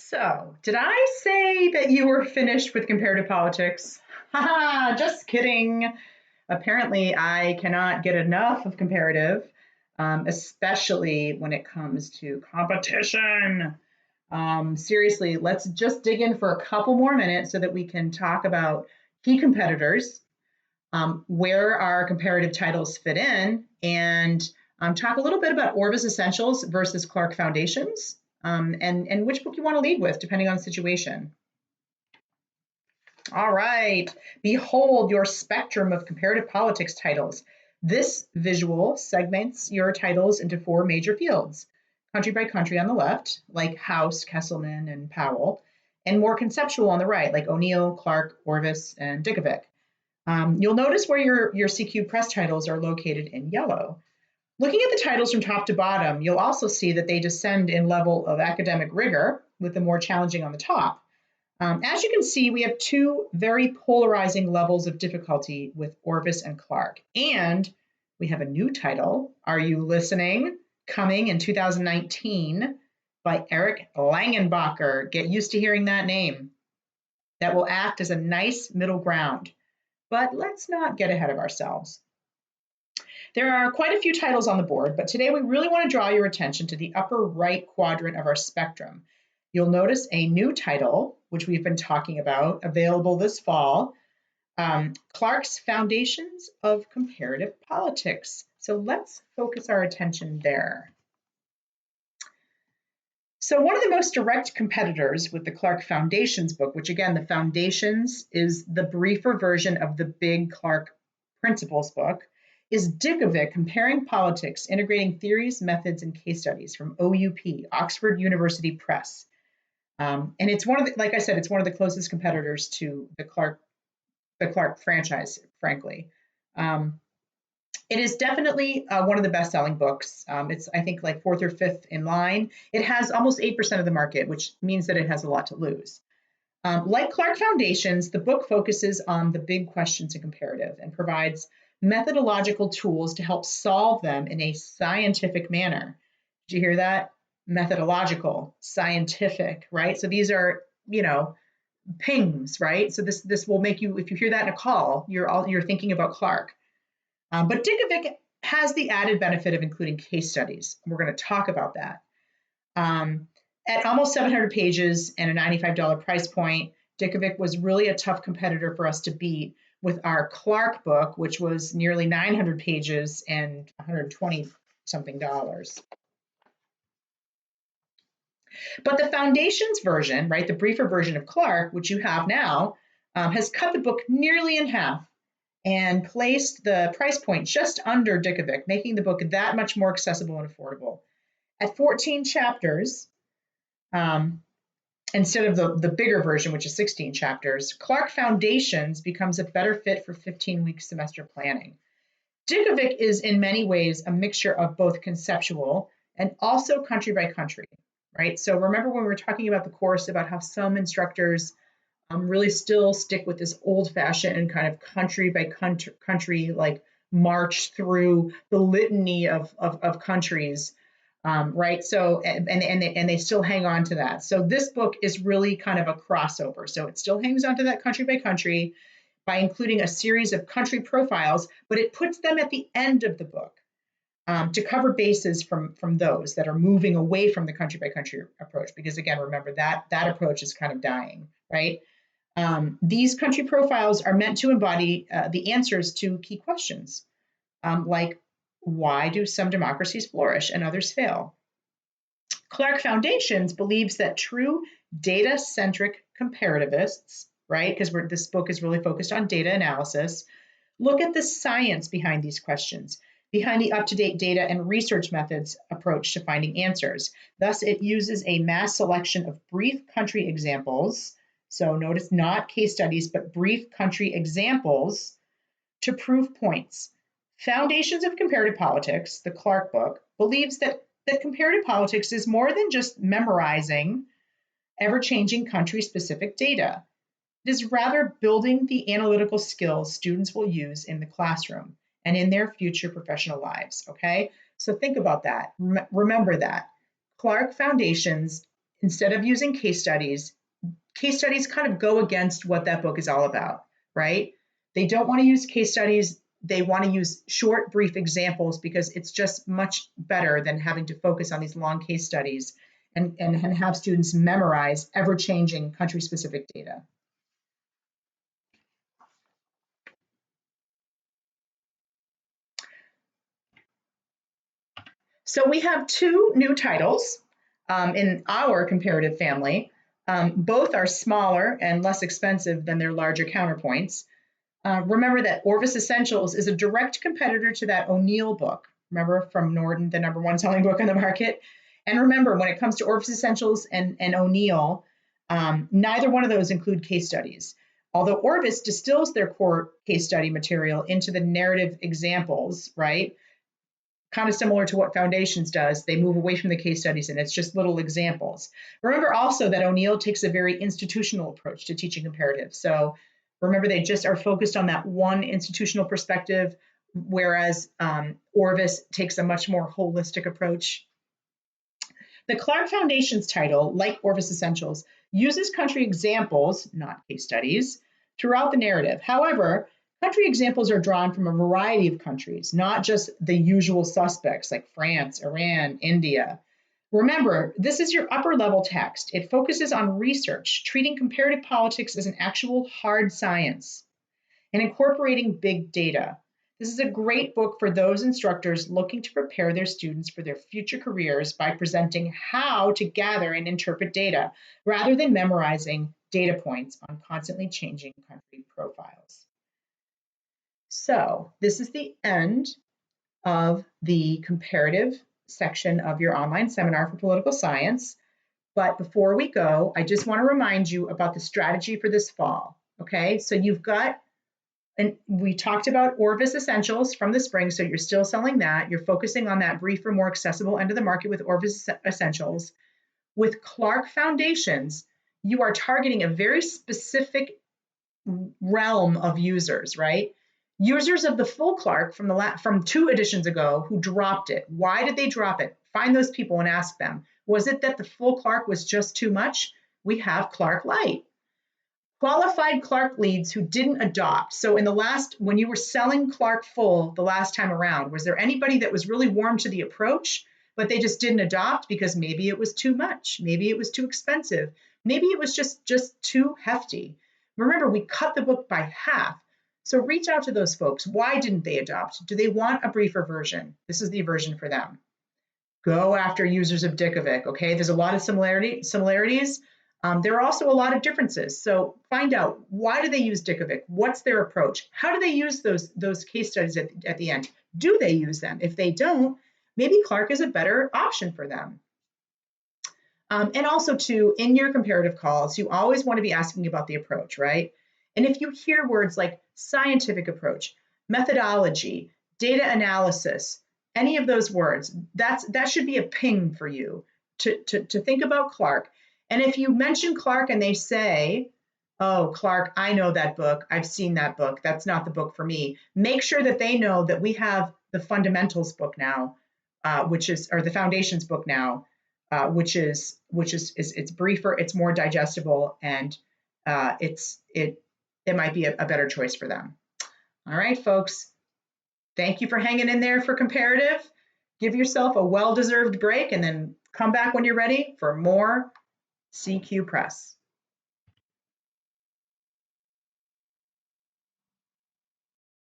So, did I say that you were finished with comparative politics? Haha, just kidding. Apparently, I cannot get enough of comparative, especially when it comes to competition. Seriously, let's just dig in for a couple more minutes so that we can talk about key competitors, where our comparative titles fit in, and talk a little bit about Orvis Essentials versus Clark Foundations, and which book you want to lead with, depending on the situation. All right, behold your spectrum of comparative politics titles. This visual segments your titles into four major fields: country by country on the left, like House, Kesselman, and Powell, and more conceptual on the right, like O'Neill, Clark, Orvis, and Dickovic. You'll notice where your CQ press titles are located in yellow. Looking at the titles from top to bottom, you'll also see that they descend in level of academic rigor, with the more challenging on the top. As you can see, we have two very polarizing levels of difficulty with Orvis and Clark. And we have a new title, Are You Listening?, coming in 2019 by Eric Langenbacher. Get used to hearing that name. That will act as a nice middle ground. But let's not get ahead of ourselves. There are quite a few titles on the board, but today we really want to draw your attention to the upper right quadrant of our spectrum. You'll notice a new title, which we've been talking about, available this fall, Clark's Foundations of Comparative Politics. So let's focus our attention there. So one of the most direct competitors with the Clark Foundations book, which again, the Foundations is the briefer version of the big Clark Principles book, is Dickovic, Comparing Politics, Integrating Theories, Methods, and Case Studies from OUP, Oxford University Press. And it's one of the, like I said, it's one of the closest competitors to the Clark franchise, frankly. It is definitely one of the best-selling books. It's, I think, like fourth or fifth in line. It has almost 8% of the market, which means that it has a lot to lose. Like Clark Foundations, the book focuses on the big questions in comparative and provides methodological tools to help solve them in a scientific manner. Did you hear that? Methodological, scientific, right? So these are, pings, right? So this will make you, if you hear that in a call, you're thinking about Clark. But Dickovic has the added benefit of including case studies. We're going to talk about that. At almost 700 pages and a $95 price point, Dickovic was really a tough competitor for us to beat with our Clark book, which was nearly 900 pages and 120 something dollars. But the Foundations version, right, the briefer version of Clark, which you have now, has cut the book nearly in half and placed the price point just under Dickovic, making the book that much more accessible and affordable. At 14 chapters, instead of the bigger version, which is 16 chapters, Clark Foundations becomes a better fit for 15-week semester planning. Dickovic is in many ways a mixture of both conceptual and also country by country, right? So remember when we were talking about the course about how some instructors really still stick with this old-fashioned and kind of country by country, like march through the litany of countries, right? So and they still hang on to that. So this book is really kind of a crossover. So it still hangs on to that country by country by including a series of country profiles, but it puts them at the end of the book to cover bases from those that are moving away from the country by country approach. Because again, remember that approach is kind of dying, right? These country profiles are meant to embody the answers to key questions, like why do some democracies flourish and others fail? Clark Foundations believes that true data-centric comparativists, right, because this book is really focused on data analysis, look at the science behind these questions, behind the up-to-date data and research methods approach to finding answers. Thus, it uses a mass selection of brief country examples. So notice not case studies, but brief country examples to prove points. Foundations of Comparative Politics, the Clark book, believes that comparative politics is more than just memorizing ever-changing country-specific data. It is rather building the analytical skills students will use in the classroom and in their future professional lives, okay? So think about that. Remember that. Clark Foundations instead of using case studies kind of go against what that book is all about, right? They don't want to use case studies. They want to use short, brief examples because it's just much better than having to focus on these long case studies and have students memorize ever-changing country-specific data. So we have two new titles in our comparative family. Both are smaller and less expensive than their larger counterpoints. Remember that Orvis Essentials is a direct competitor to that O'Neill book. Remember, from Norton, the #1 selling book on the market. And remember, when it comes to Orvis Essentials and O'Neill, neither one of those include case studies. Although Orvis distills their core case study material into the narrative examples, right? Kind of similar to what Foundations does. They move away from the case studies and it's just little examples. Remember also that O'Neill takes a very institutional approach to teaching comparative. So remember, they just are focused on that one institutional perspective, whereas Orvis takes a much more holistic approach. The Clark Foundation's title, like Orvis Essentials, uses country examples, not case studies, throughout the narrative. However, country examples are drawn from a variety of countries, not just the usual suspects like France, Iran, India. Remember, this is your upper level text. It focuses on research, treating comparative politics as an actual hard science, and incorporating big data. This is a great book for those instructors looking to prepare their students for their future careers by presenting how to gather and interpret data, rather than memorizing data points on constantly changing country profiles. So this is the end of the comparative section of your online seminar for political science. But before we go, I just want to remind you about the strategy for this fall. Okay, so you've got, and we talked about Orvis Essentials from the spring, so you're still selling that. You're focusing on that briefer, more accessible end of the market with Orvis Essentials. With Clark Foundations, you are targeting a very specific realm of users, right? Users of the full Clark from 2 editions ago who dropped it. Why did they drop it? Find those people and ask them. Was it that the full Clark was just too much? We have Clark Light. Qualified Clark leads who didn't adopt. So in the last, when you were selling Clark Full the last time around, was there anybody that was really warm to the approach, but they just didn't adopt because maybe it was too much, maybe it was too expensive, maybe it was just too hefty? Remember, we cut the book by half. So reach out to those folks. Why didn't they adopt? Do they want a briefer version? This is the version for them. Go after users of Dickovic, okay? There's a lot of similarities. There are also a lot of differences. So find out, why do they use Dickovic? What's their approach? How do they use those case studies at the end? Do they use them? If they don't, maybe Clark is a better option for them. And also too, in your comparative calls, you always want to be asking about the approach, right? And if you hear words like scientific approach, methodology, data analysis, any of those words, that should be a ping for you to think about Clark. And if you mention Clark and they say, oh, Clark, I know that book, I've seen that book, that's not the book for me, make sure that they know that we have the fundamentals book now, or the foundations book now, which is it's briefer, it's more digestible, and it might be a better choice for them. All right, folks, thank you for hanging in there for comparative. Give yourself a well-deserved break and then come back when you're ready for more CQ Press.